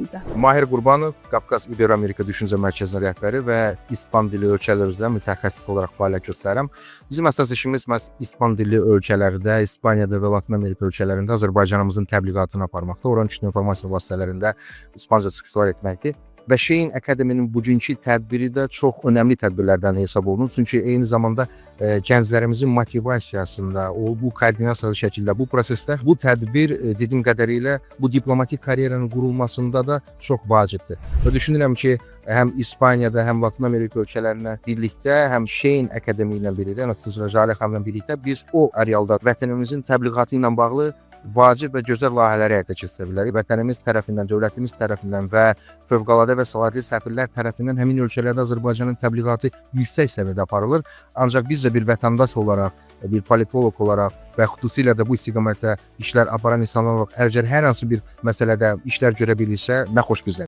ölkəmizə. Mahir Qurbanov, Qafqaz İbero-Amerika Düşüncə Mərkəzinin rəhbəri və İspan dili ölkələr üzrə mütəxəssis olaraq fəaliyyət göstərirəm. Bizim əsas işimiz məhz İspan dili ölkələrdə, İspaniyada və Latin Amerika ölkələrində Azərbaycanımızın təbliğatını aparmaqda, oranın kütlə informasiya vasitələrində İspanca çıxışlar etməkdir. Və Şeyin Akademinin bugünkü tədbiri də çox önəmli tədbirlərdən hesab olunur. Çünki eyni zamanda gənclərimizin motivasiyasında, bu koordinasiyalı şəkildə bu prosesdə bu tədbir dediyim qədərilə bu diplomatik karyeranın qurulmasında da çox vacibdir. Və düşünürəm ki, həm İspaniyada, həm Latin Amerika ölkələrinə birlikdə, həm Şeyin Akademi ilə birlikdə, xüsusilə Jalə xanımla birlikdə biz o arealda vətənimizin təbliğatı ilə bağlı vacib və gözəl layihələri həyata keçirə bilərik. Vətənimiz tərəfindən, dövlətimiz tərəfindən və fövqəladə və səlahiyyətli səfirlər tərəfindən həmin ölkələrdə Azərbaycanın təbliğatı yüksək səviyyədə aparılır. Ancaq biz də bir vətəndaş olaraq, bir politoloq olaraq və xüsusilə də bu istiqamətdə işlər aparan insanlar olaraq əgər hər hansı bir məsələdə işlər görə bilirsə, nə xoş bizə.